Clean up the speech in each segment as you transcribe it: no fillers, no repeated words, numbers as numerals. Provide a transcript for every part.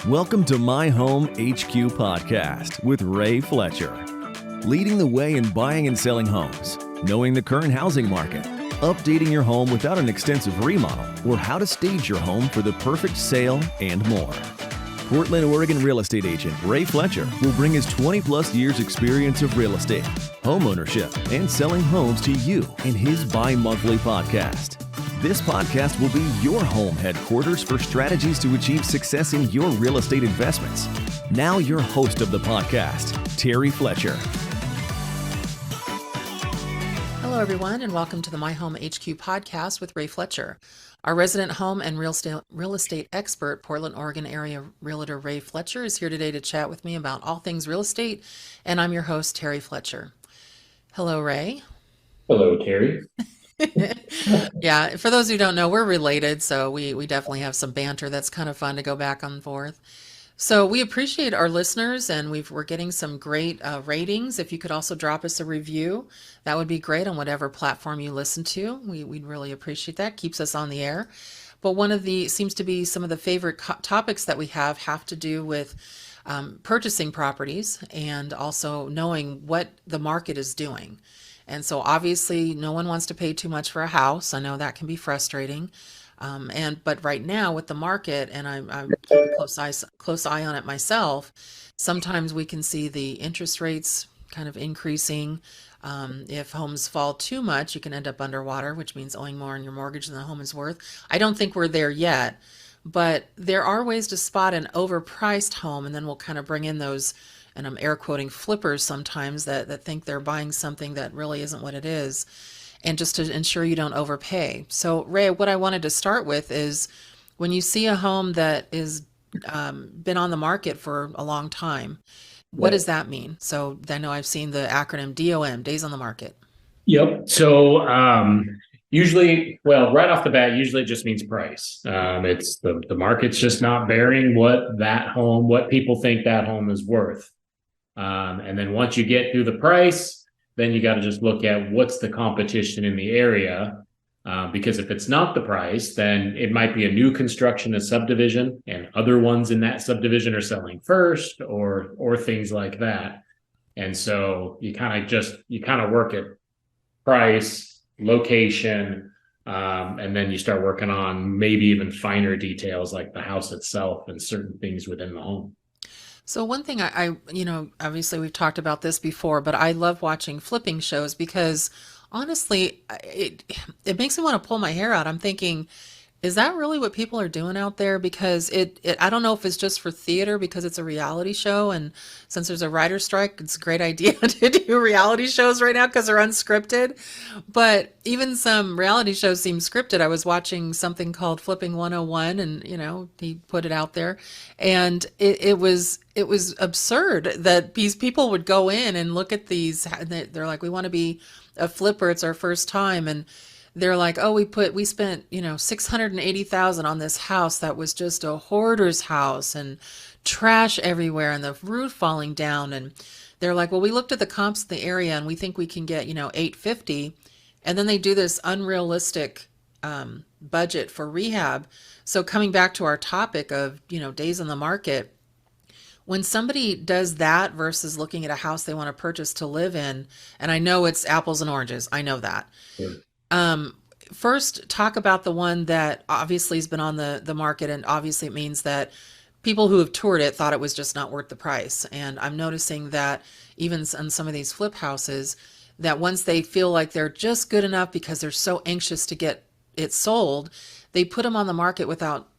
Welcome to My Home HQ podcast with Ray Fletcher. Leading the way in buying and selling homes, knowing the current housing market, updating your home without an extensive remodel, or how to stage your home for the perfect sale and more. Portland, Oregon real estate agent Ray Fletcher will bring his 20-plus years experience of real estate, home ownership, and selling homes to you in his bi-monthly podcast. This podcast will be your home headquarters for strategies to achieve success in your real estate investments. Now your host of the podcast, Terry Fletcher. Hello, everyone, and welcome to the My Home HQ podcast with Ray Fletcher. Our resident home and real estate expert, Portland, Oregon area Realtor Ray Fletcher is here today to chat with me about all things real estate, and I'm your host, Terry Fletcher. Hello, Ray. Hello, Terry. Yeah, for those who don't know, we're related, so we definitely have some banter that's kind of fun to go back and forth. So we appreciate our listeners, and we're getting some great ratings. If you could also drop us a review, that would be great on whatever platform you listen to. We'd really appreciate that. Keeps us on the air. But one of the seems to be some of the favorite topics that we have to do with purchasing properties and also knowing what the market is doing. And so obviously no one wants to pay too much for a house. I know that can be frustrating. But right now with the market, and I'm keeping a close eye on it myself, sometimes we can see the interest rates kind of increasing. If homes fall too much, you can end up underwater, which means owing more on your mortgage than the home is worth. I don't think we're there yet, but there are ways to spot an overpriced home, and then we'll kind of bring in those, and I'm air quoting, flippers sometimes that think they're buying something that really isn't what it is, and just to ensure you don't overpay. So Ray, what I wanted to start with is when you see a home that is been on the market for a long time, what does that mean? So I know I've seen the acronym DOM, days on the market. Yep. So usually, well, right off the bat, usually it just means price. It's the market's just not bearing what people think that home is worth. And then once you get through the price, then you got to just look at what's the competition in the area. Because if it's not the price, then it might be a new construction, a subdivision, and other ones in that subdivision are selling first, or things like that. And so you kind of work at price, location, and then you start working on maybe even finer details like the house itself and certain things within the home. So one thing I obviously we've talked about this before, but I love watching flipping shows because honestly, it makes me want to pull my hair out. I'm thinking, is that really what people are doing out there? Because I don't know if it's just for theater because it's a reality show, and since there's a writer's strike, it's a great idea to do reality shows right now because they're unscripted. But even some reality shows seem scripted. I was watching something called Flipping 101, and he put it out there, and it was absurd that these people would go in and look at these. They're like, we want to be a flipper. It's our first time, and they're like, oh, we spent, $680,000 on this house that was just a hoarder's house and trash everywhere and the roof falling down. And they're like, well, we looked at the comps in the area and we think we can get, $850. And then they do this unrealistic budget for rehab. So coming back to our topic of, days on the market, when somebody does that versus looking at a house they want to purchase to live in, and I know it's apples and oranges, I know that. Yeah. First, talk about the one that obviously has been on the market, and obviously it means that people who have toured it thought it was just not worth the price. And I'm noticing that even on some of these flip houses, that once they feel like they're just good enough because they're so anxious to get it sold, they put them on the market without,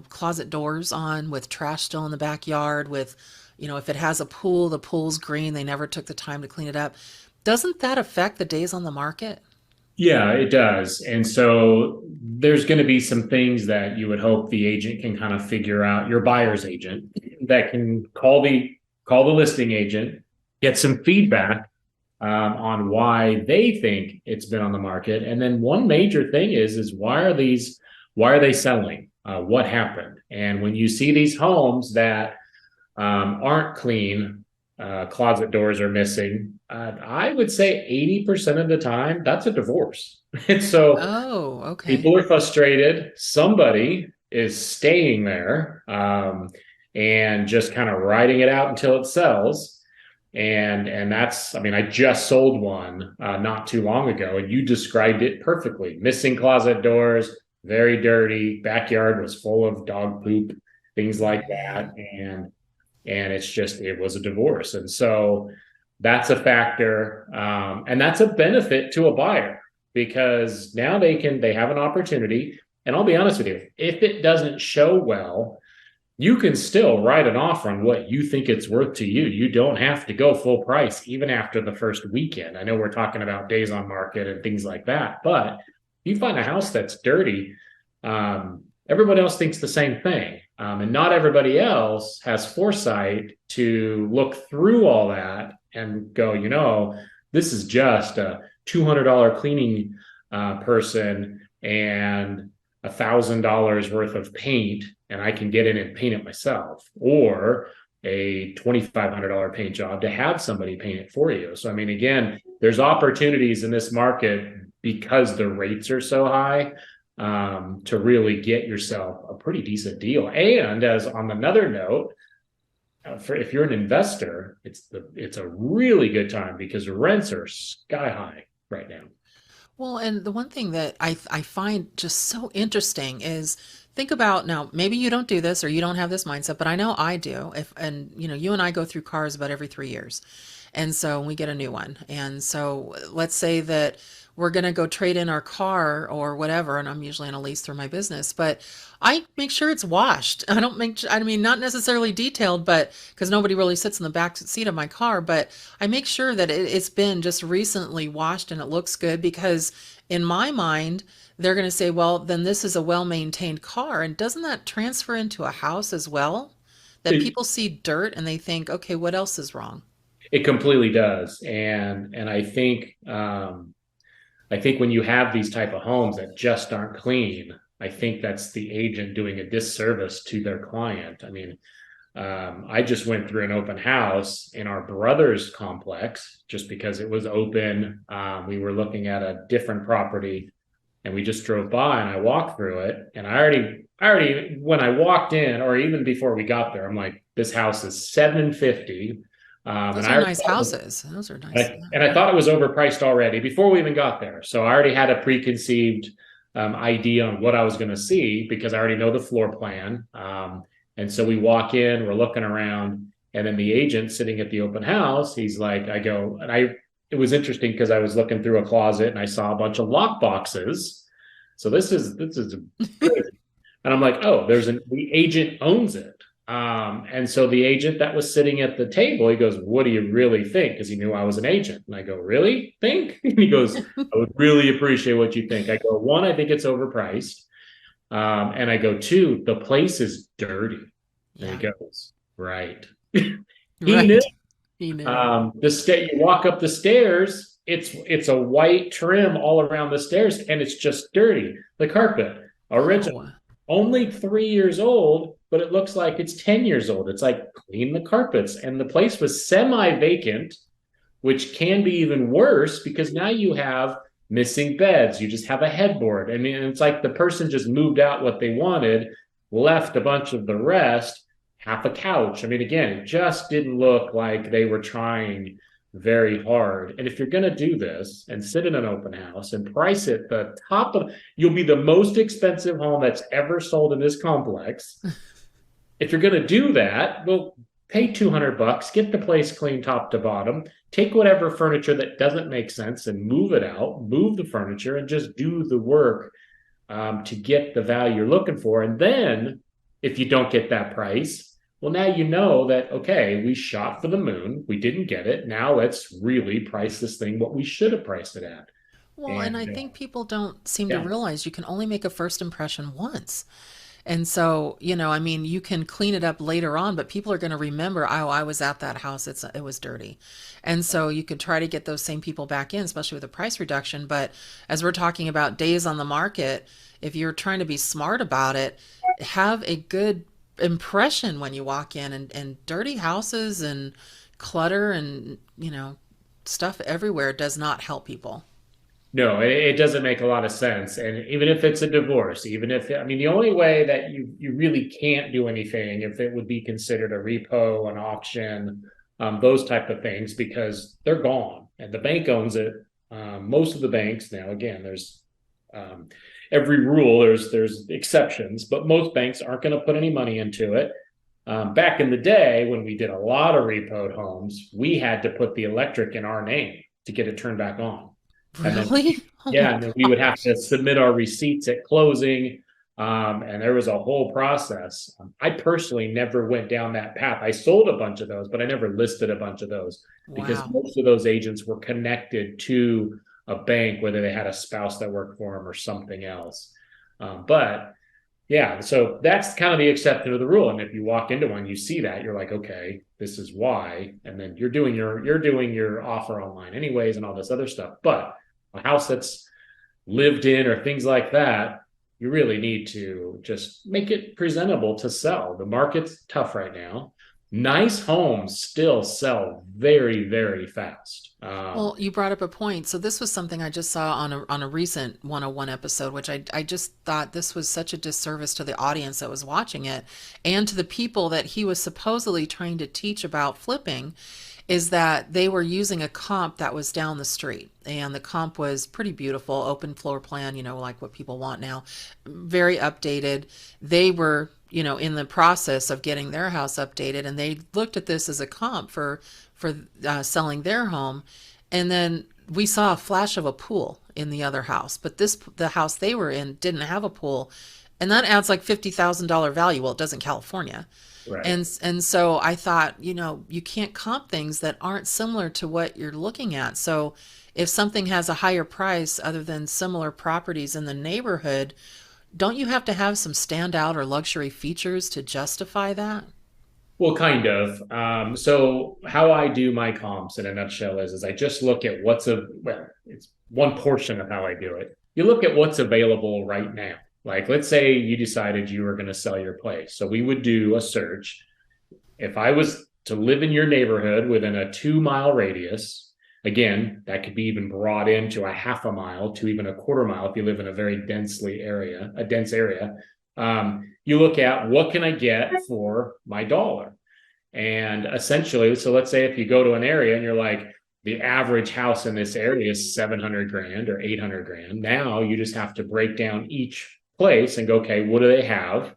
closet doors on, with trash still in the backyard, with, if it has a pool, the pool's green, they never took the time to clean it up. Doesn't that affect the days on the market? Yeah, it does. And so there's going to be some things that you would hope the agent can kind of figure out, your buyer's agent, that can call the listing agent, get some feedback on why they think it's been on the market. And then one major thing is why are they selling? What happened? And when you see these homes that aren't clean, closet doors are missing, I would say 80% of the time, that's a divorce. And so people are frustrated. Somebody is staying there. and just kind of riding it out until it sells. And that's, I mean, I just sold one not too long ago, and you described it perfectly. Missing closet doors, very dirty, backyard was full of dog poop, things like that. And it's just, it was a divorce. And so that's a factor. And that's a benefit to a buyer, because now they have an opportunity. And I'll be honest with you, if it doesn't show well, you can still write an offer on what you think it's worth to you. You don't have to go full price even after the first weekend. I know we're talking about days on market and things like that, but if you find a house that's dirty, everybody else thinks the same thing. And not everybody else has foresight to look through all that and go, this is just a $200 cleaning person and $1,000 worth of paint, and I can get in and paint it myself, or a $2,500 paint job to have somebody paint it for you. So, I mean, again, there's opportunities in this market because the rates are so high to really get yourself a pretty decent deal. And as on another note, if you're an investor, it's a really good time because rents are sky high right now. Well, and the one thing that I find just so interesting is think about now, maybe you don't do this or you don't have this mindset, but I know I do. You and I go through cars about every 3 years. And so we get a new one. And so let's say that we're going to go trade in our car or whatever. And I'm usually on a lease through my business, but I make sure it's washed. I mean, not necessarily detailed, but because nobody really sits in the back seat of my car, but I make sure that it's been just recently washed and it looks good, because in my mind, they're going to say, well, then this is a well-maintained car. And doesn't that transfer into a house as well? That people see dirt and they think, okay, what else is wrong? It completely does. And I think when you have these type of homes that just aren't clean, I think that's the agent doing a disservice to their client. I mean, I just went through an open house in our brother's complex just because it was open. We were looking at a different property and we just drove by, and I walked through it, and I already when I walked in, or even before we got there, I'm like, this house is $750. Those are nice houses. Those are nice. And I thought it was overpriced already before we even got there. So I already had a preconceived idea on what I was going to see because I already know the floor plan. And so we walk in, we're looking around, and then the agent sitting at the open house, he's like, it was interesting because I was looking through a closet and I saw a bunch of lock boxes. So this is good. And I'm like, oh, the agent owns it. And so the agent that was sitting at the table, he goes, what do you really think? Because he knew I was an agent. And I go, really think? And he goes, I would really appreciate what you think. I go, one, I think it's overpriced. And I go, two, the place is dirty. Yeah. And he goes, right. He knew. He knew. You walk up the stairs, it's a white trim all around the stairs, and it's just dirty. The carpet, original, only 3 years old, but it looks like it's 10 years old. It's like, clean the carpets. And the place was semi-vacant, which can be even worse because now you have missing beds. You just have a headboard. I mean, it's like the person just moved out what they wanted, left a bunch of the rest, half a couch. I mean, again, it just didn't look like they were trying very hard. And if you're going to do this and sit in an open house and price it the top of, you'll be the most expensive home that's ever sold in this complex. If you're going to do that, well, pay $200, get the place clean top to bottom, take whatever furniture that doesn't make sense and move it out, move the furniture, and just do the work to get the value you're looking for. And then if you don't get that price, well, now you know that, okay, we shot for the moon, we didn't get it. Now let's really price this thing what we should have priced it at. Well, and I think people don't seem to realize you can only make a first impression once. And so, I mean, you can clean it up later on, but people are going to remember, oh, I was at that house. It was dirty. And so you could try to get those same people back in, especially with a price reduction. But as we're talking about days on the market, if you're trying to be smart about it, have a good impression when you walk in, and dirty houses and clutter and, stuff everywhere does not help people. No, it doesn't make a lot of sense. And even if it's a divorce, even if, I mean, the only way that you really can't do anything if it would be considered a repo, an auction, those type of things, because they're gone and the bank owns it. Most of the banks now, again, there's every rule, there's exceptions, but most banks aren't going to put any money into it. Back in the day when we did a lot of repoed homes, we had to put the electric in our name to get it turned back on. And then, Really? Oh my yeah, and then we would have gosh. to submit our receipts at closing. And there was a whole process. I personally never went down that path. I sold a bunch of those, but I never listed a bunch of those because Wow. most of those agents were connected to a bank, whether they had a spouse that worked for them or something else. But yeah, so that's kind of the exception to the rule. And if you walk into one, you see that, you're like, okay, this is why. And then you're doing your offer online anyways and all this other stuff. But a house that's lived in or things like that, you really need to just make it presentable to sell. The market's tough right now. Nice homes still sell very, very fast. Well, you brought up a point. So this was something I just saw on a recent 101 episode, which I just thought this was such a disservice to the audience that was watching it and to the people that he was supposedly trying to teach about flipping, is that they were using a comp that was down the street. And the comp was pretty beautiful, open floor plan, like what people want now, very updated. They were, in the process of getting their house updated, and they looked at this as a comp for selling their home. And then we saw a flash of a pool in the other house, but the house they were in didn't have a pool, and that adds like $50,000 value. Well, it does in California. right. And so I thought, you can't comp things that aren't similar to what you're looking at. So if something has a higher price other than similar properties in the neighborhood, don't you have to have some standout or luxury features to justify that? Well, kind of. So how I do my comps in a nutshell is I just look at it's one portion of how I do it. You look at what's available right now. Like, let's say you decided you were going to sell your place. So we would do a search. If I was to live in your neighborhood within a 2 mile radius, again, that could be even brought into a half a mile to even a quarter mile if you live in a very dense area. You look at what can I get for my dollar? And essentially, so let's say if you go to an area and you're like, the average house in this area is 700 grand or 800 grand. Now you just have to break down each place and go, okay, what do they have?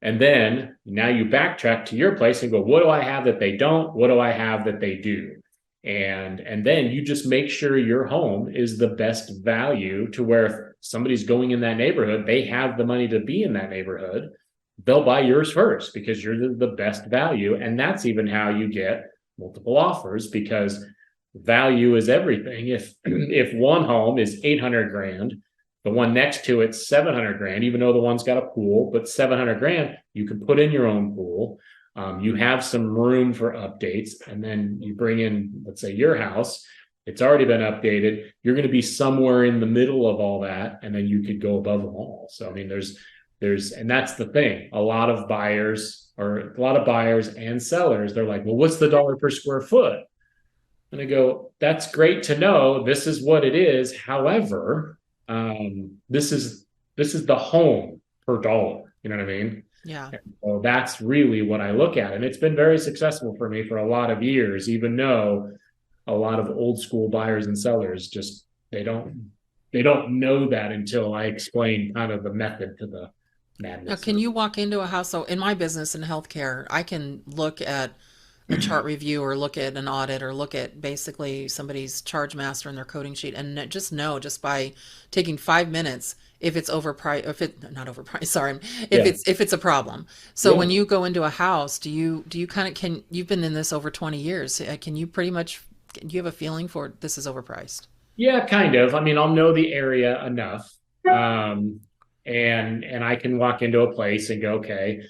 And then now you backtrack to your place and go, what do I have that they don't? What do I have that they do? And then you just make sure your home is the best value to where if somebody's going in that neighborhood, they have the money to be in that neighborhood. They'll buy yours first because you're the best value. And that's even how you get multiple offers, because value is everything. If one home is 800 grand, the one next to it's 700 grand, even though the one's got a pool, but 700 grand, you can put in your own pool. You have some room for updates, and then you bring in, let's say, your house. It's already been updated. You're going to be somewhere in the middle of all that, and then you could go above them all. So, I mean, and that's the thing. A lot of buyers and sellers, they're like, well, what's the dollar per square foot? And I go, that's great to know. This is what it is. However, this is the home per dollar. You know what I mean? Yeah. And so that's really what I look at. And it's been very successful for me for a lot of years, even though a lot of old school buyers and sellers just, they don't know that until I explain kind of the method to the Now, madness. can you walk into a house? So in my business in healthcare, I can look at a chart review or look at an audit or look at basically somebody's charge master and their coding sheet and just know just by taking 5 minutes if it's overpriced, if it not overpriced, sorry, Yeah. if it's a problem. So Yeah. when you go into a house, do you kind of you've been in this over 20 years. Can you pretty much do you have a feeling for this is overpriced? Yeah, kind of. I mean, I'll know the area enough. And I can walk into a place and go, okay,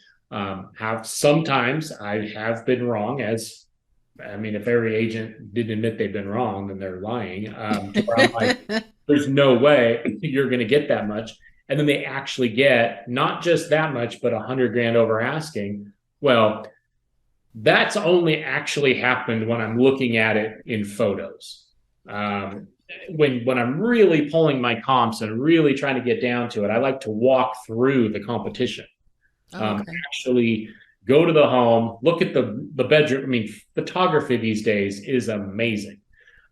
sometimes I have been wrong, if every agent didn't admit they've been wrong, then they're lying. To where I'm like, there's no way you're going to get that much. And then they actually get not just that much, but 100 grand over asking. Well, that's only actually happened when I'm looking at it in photos. when I'm really pulling my comps and really trying to get down to it, I like to walk through the competition. Oh, okay. Actually go to the home, look at the bedroom. I mean, photography these days is amazing.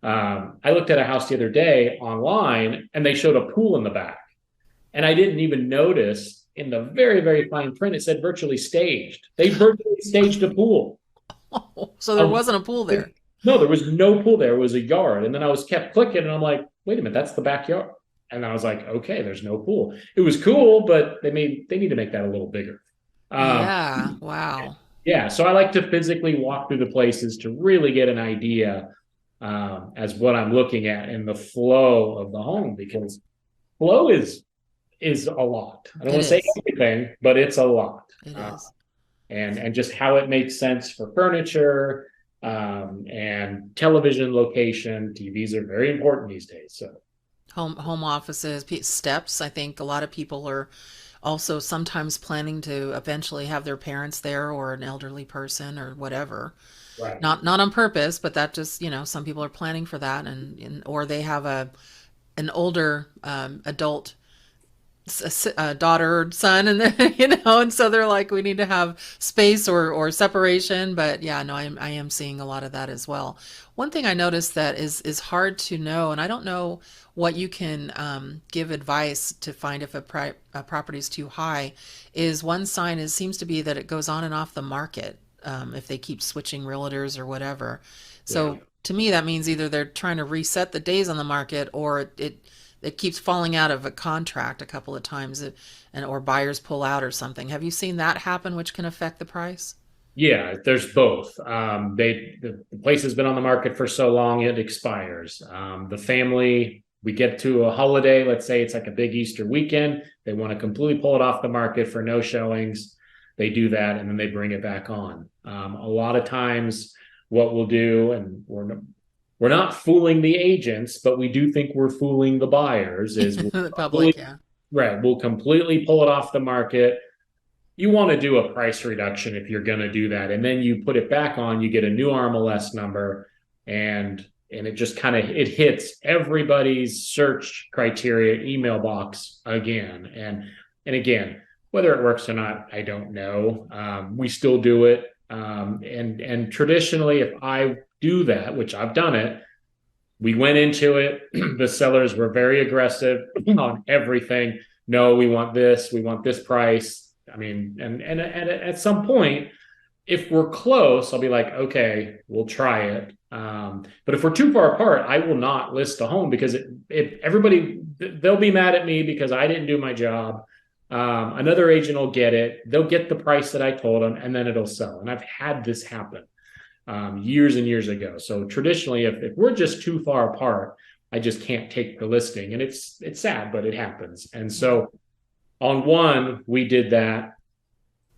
I looked at a house the other day online and they showed a pool in the back. And I didn't even notice in the very, very fine print, it said virtually staged. They virtually staged a pool. Oh, so there wasn't a pool there. No, there was no pool there. It was a yard. And then I was kept clicking and I'm like, wait a minute, that's the backyard. And I was like, okay, there's no pool. It was cool, but they need to make that a little bigger. Yeah. Wow. Yeah, so I like to physically walk through the places to really get an idea as what I'm looking at and the flow of the home, because flow is a lot. I don't want to say Is. everything, but it's a lot. It is. And just how it makes sense for furniture and television location. TVs are very important these days. So Home offices, steps. I think a lot of people are also sometimes planning to eventually have their parents there or an elderly person or whatever. right. Not on purpose, but that just, some people are planning for that, and or they have an older adult daughter or son, and then, and so they're like, we need to have space or separation. But yeah, no, I am seeing a lot of that as well. One thing I noticed that is hard to know, and I don't know what you can give advice to find if a property is too high, is one sign seems to be that it goes on and off the market, if they keep switching realtors or whatever. So Yeah. to me, that means either they're trying to reset the days on the market, or it keeps falling out of a contract a couple of times, and or buyers pull out or something. Have you seen that happen, which can affect the price? Yeah, there's both. The place has been on the market for so long it expires. The family, we get to a holiday, let's say it's like a big Easter weekend, they want to completely pull it off the market for no showings. They do that and then they bring it back on. A lot of times, what we'll do, and we're not fooling the agents, but we do think we're fooling the buyers. Is The public, yeah. right? We'll completely pull it off the market. You want to do a price reduction if you're going to do that, and then you put it back on. You get a new RMLS number, and it just kind of it hits everybody's search criteria email box again, and again, whether it works or not, I don't know. We still do it, and traditionally, if I do that, which I've done it, we went into it. The sellers were very aggressive on everything. No, we want this price. I mean, and at some point, if we're close, I'll be like, okay, we'll try it. But if we're too far apart, I will not list a home, because they'll be mad at me because I didn't do my job. Another agent will get it. They'll get the price that I told them, and then it'll sell. And I've had this happen years and years ago. So traditionally, if we're just too far apart, I just can't take the listing. And it's sad, but it happens. And so on one, we did that.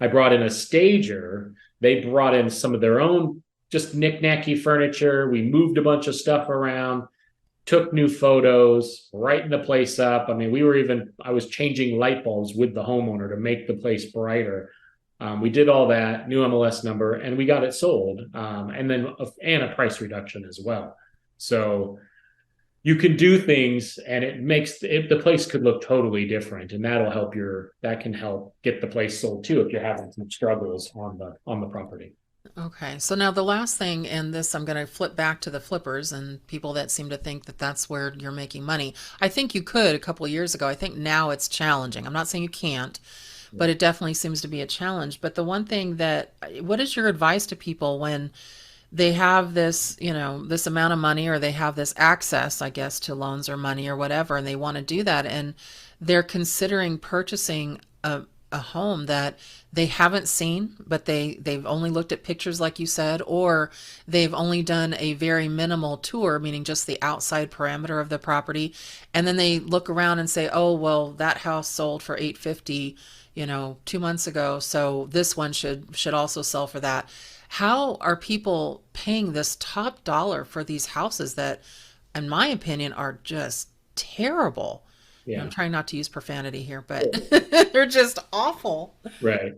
I brought in a stager. They brought in some of their own just knick-knacky furniture. We moved a bunch of stuff around, took new photos, brightened the place up. I mean, I was changing light bulbs with the homeowner to make the place brighter. We did all that, new MLS number, and we got it sold. And a price reduction as well. So you can do things, and the place could look totally different, and that can help get the place sold too if you're having some struggles on the property. Okay, so now the last thing, and this I'm going to flip back to the flippers and people that seem to think that that's where you're making money. I think you could a couple of years ago. I think now it's challenging. I'm not saying you can't, but it definitely seems to be a challenge. But the one thing what is your advice to people when they have this, this amount of money, or they have this access, I guess, to loans or money or whatever, and they want to do that, and they're considering purchasing a home that they haven't seen, but they've only looked at pictures, like you said, or they've only done a very minimal tour, meaning just the outside parameter of the property, and then they look around and say, oh, well, that house sold for $850, 2 months ago, so this one should also sell for that. How are people paying this top dollar for these houses that, in my opinion, are just terrible? Yeah. I'm trying not to use profanity here, but they're just awful. Right.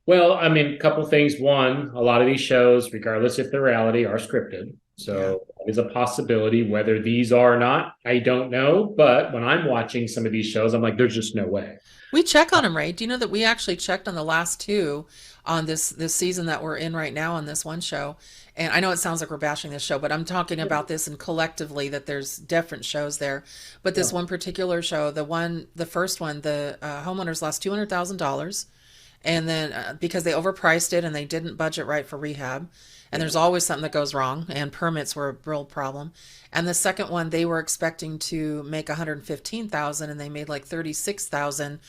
Well, I mean, a couple things. One, a lot of these shows, regardless if they're reality, are scripted. Yeah. So it's a possibility. Whether these are or not, I don't know. But when I'm watching some of these shows, I'm like, there's just no way. We check on them, Ray. Do you know that we actually checked on the last two on this season that we're in right now on this one show? And I know it sounds like we're bashing this show, but I'm talking about this and collectively that there's different shows there. But this Yeah. one particular show, the first one, the homeowners lost $200,000, and then because they overpriced it and they didn't budget right for rehab, and there's always something that goes wrong, and permits were a real problem. And the second one, they were expecting to make 115,000 and they made like 36,000,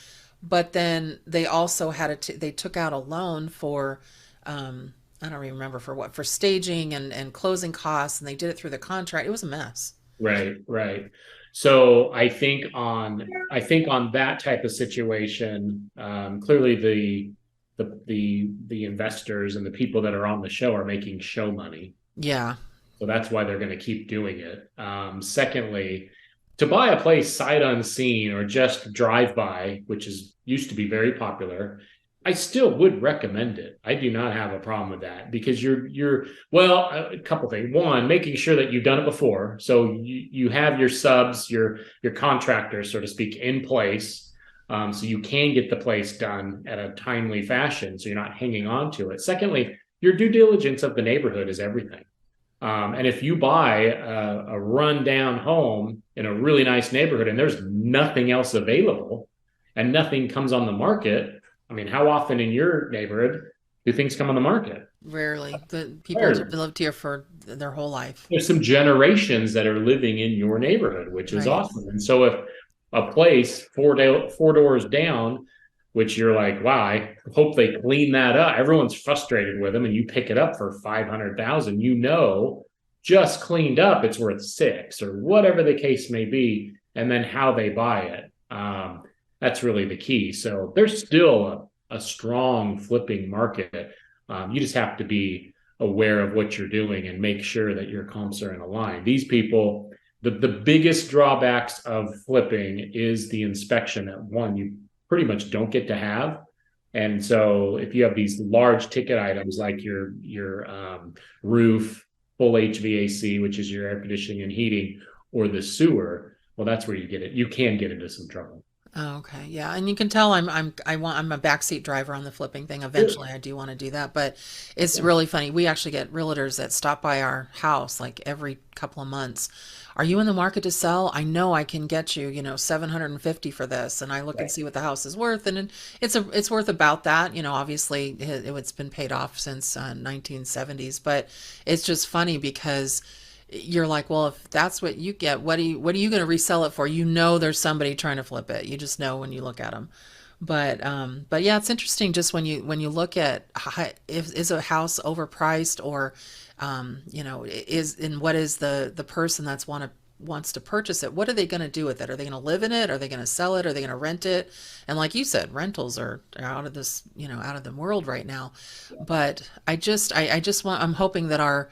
but then they also they took out a loan for I don't even remember for what, for staging and closing costs, and they did it through the contract. It was a mess. Right, right. So I think on that type of situation, clearly the investors and the people that are on the show are making show money. Yeah. So that's why they're going to keep doing it. Secondly, to buy a place sight unseen or just drive by, which is used to be very popular, I still would recommend it. I do not have a problem with that because you're well, a couple things. One, making sure that you've done it before, so you have your subs, your contractors, so to speak, in place, so you can get the place done at a timely fashion, so you're not hanging on to it. Secondly, your due diligence of the neighborhood is everything. And if you buy a rundown home in a really nice neighborhood and there's nothing else available and nothing comes on the market, I mean, how often in your neighborhood do things come on the market? Rarely. The people Rarely. lived here for their whole life. There's some generations that are living in your neighborhood, which is Right. awesome. And so if a place four doors down, which you're like, wow, I hope they clean that up. Everyone's frustrated with them, and you pick it up for 500,000. Just cleaned up, it's worth six or whatever the case may be, and then how they buy it. That's really the key. So there's still a strong flipping market. You just have to be aware of what you're doing and make sure that your comps are in a line. These people, the biggest drawbacks of flipping is the inspection that one, you pretty much don't get to have. And so if you have these large ticket items like your roof, full HVAC, which is your air conditioning and heating, or the sewer, well, that's where you get it. You can get into some trouble. Oh, okay. Yeah. And you can tell I'm a backseat driver on the flipping thing. Eventually I do want to do that, but it's really funny. We actually get realtors that stop by our house like every couple of months. Are you in the market to sell? I know I can get you, 750 for this. And I look and Right. see what the house is worth. And it's worth about that. Obviously it's been paid off since 1970s, but it's just funny because you're like, well, if that's what you get, what are you going to resell it for? There's somebody trying to flip it. You just know when you look at them. But yeah, it's interesting just when you look at if is a house overpriced or, what is the person wants to purchase it? What are they going to do with it? Are they going to live in it? Are they going to sell it? Are they going to rent it? And like you said, rentals are out of this, out of the world right now. But I'm hoping that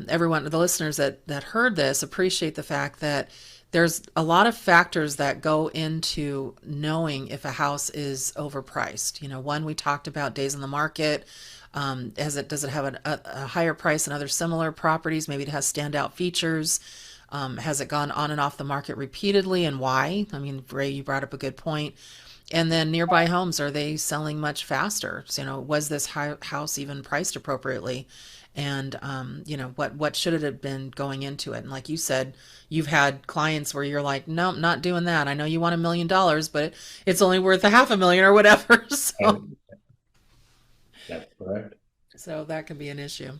everyone, the listeners that heard this, appreciate the fact that there's a lot of factors that go into knowing if a house is overpriced. One, we talked about days on the market. Does it have a higher price than other similar properties? Maybe it has standout features. Has it gone on and off the market repeatedly, and why? I mean, Ray, you brought up a good point. And then nearby homes, are they selling much faster? So, was this house even priced appropriately? And what should it have been going into it? And like you said, you've had clients where you're like, no, not doing that. I know you want $1 million, but it's only worth a half a million or whatever. So, That's correct. so that could be an issue.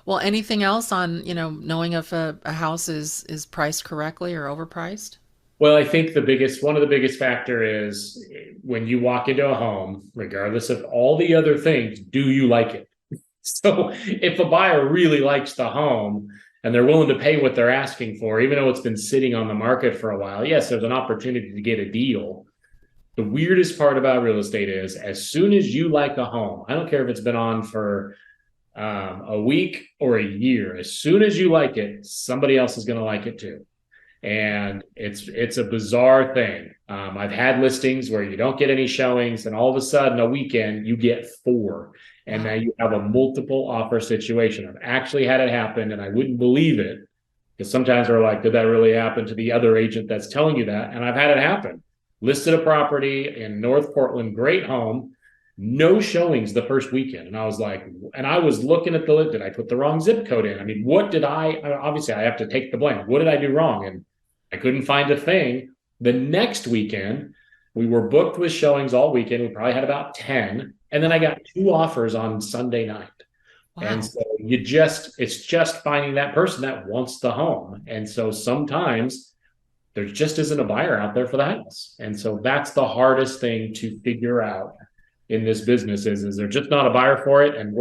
Well, anything else on knowing if a house is priced correctly or overpriced? Well, I think one of the biggest factor is when you walk into a home, regardless of all the other things, do you like it? So if a buyer really likes the home and they're willing to pay what they're asking for, even though it's been sitting on the market for a while, yes, there's an opportunity to get a deal. The weirdest part about real estate is as soon as you like a home, I don't care if it's been on for a week or a year, as soon as you like it, somebody else is going to like it too. And it's a bizarre thing. I've had listings where you don't get any showings, and all of a sudden, a weekend, you get four. And now you have a multiple offer situation. I've actually had it happen, and I wouldn't believe it, because sometimes we're like, did that really happen to the other agent that's telling you that? And I've had it happen. Listed a property in North Portland, great home, no showings the first weekend. And I was like, and I was looking at did I put the wrong zip code in? I mean, obviously I have to take the blame. What did I do wrong? And I couldn't find a thing. The next weekend, we were booked with showings all weekend. We probably had about 10. And then I got 2 offers on Sunday night. Wow. And so it's just finding that person that wants the home. And so sometimes there just isn't a buyer out there for the house. And so that's the hardest thing to figure out in this business is there's just not a buyer for it. And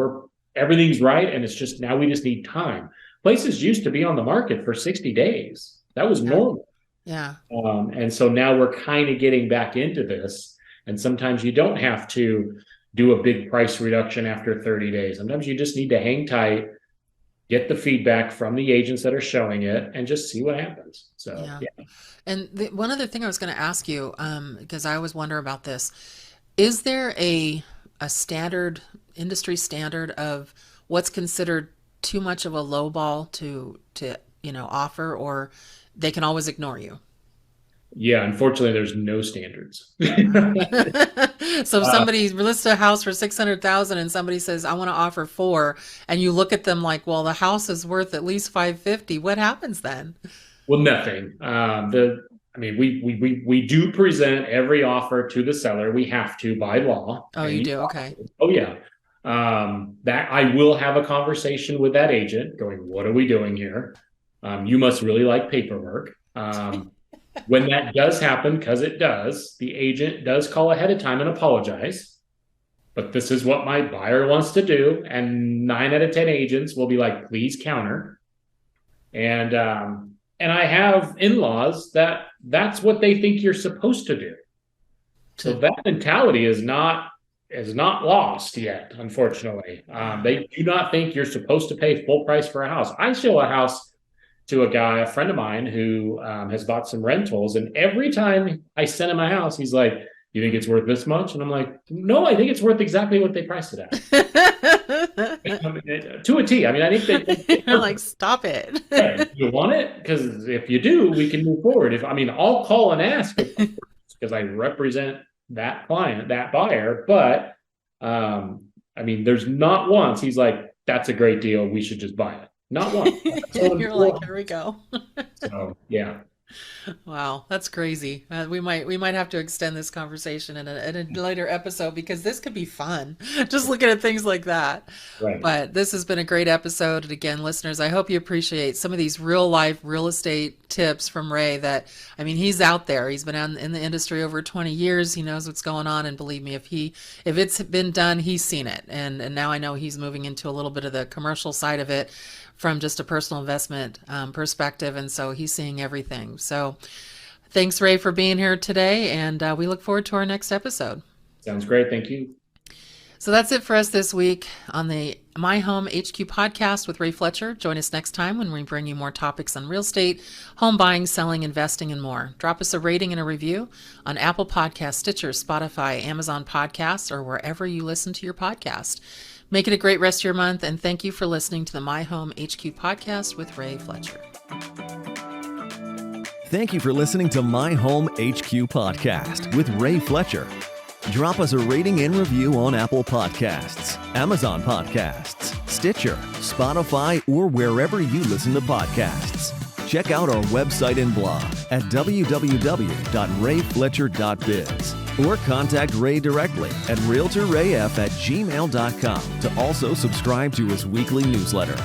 everything's right. And it's just, now we just need time. Places used to be on the market for 60 days. That was normal. Yeah. And so now we're kind of getting back into this. And sometimes you don't have to do a big price reduction after 30 days. Sometimes you just need to hang tight, get the feedback from the agents that are showing it, and just see what happens. So, yeah. And one other thing I was going to ask you, because I always wonder about this, is there a standard, industry standard of what's considered too much of a low ball to offer, or they can always ignore you? Yeah, unfortunately, there's no standards. So if somebody lists a house for 600,000 and somebody says, I want to offer 4, and you look at them like, well, the house is worth at least 550. What happens then? Well, nothing. We do present every offer to the seller. We have to by law. Oh, you do? Okay. Oh, yeah. That I will have a conversation with that agent going, what are we doing here? You must really like paperwork. When that does happen, because it does, the agent does call ahead of time and apologize. But this is what my buyer wants to do. And 9 out of 10 agents will be like, please counter. And I have in-laws that's what they think you're supposed to do. So that mentality is not lost yet, unfortunately. They do not think you're supposed to pay full price for a house. I show a house to a friend of mine who has bought some rentals, and every time I send him a house, he's like, you think it's worth this much? And I'm like, no, I think it's worth exactly what they priced it at. To a T. I mean, I think you're like, stop it. Hey, you want it? Because if you do, we can move forward. I'll call and ask because I represent that client, that buyer. But there's not once he's like, that's a great deal, we should just buy it. Not one. You're like, here we go. So, yeah. Wow, that's crazy. We might have to extend this conversation in a later episode, because this could be fun, just looking at things like that. Right. But this has been a great episode. And again, listeners, I hope you appreciate some of these real life real estate tips from Ray. He's out there. He's been in the industry over 20 years. He knows what's going on. And believe me, if it's been done, he's seen it. And now I know he's moving into a little bit of the commercial side of it from just a personal investment perspective. And so he's seeing everything. So thanks, Ray, for being here today. And we look forward to our next episode. Sounds great. Thank you. So that's it for us this week on the My Home HQ podcast with Ray Fletcher. Join us next time when we bring you more topics on real estate, home buying, selling, investing, and more. Drop us a rating and a review on Apple Podcasts, Stitcher, Spotify, Amazon Podcasts, or wherever you listen to your podcast. Make it a great rest of your month, and thank you for listening to the My Home HQ podcast with Ray Fletcher. Thank you for listening to My Home HQ podcast with Ray Fletcher. Drop us a rating and review on Apple Podcasts, Amazon Podcasts, Stitcher, Spotify, or wherever you listen to podcasts. Check out our website and blog at www.rayfletcher.biz or contact Ray directly at realtorrayf@gmail.com to also subscribe to his weekly newsletter.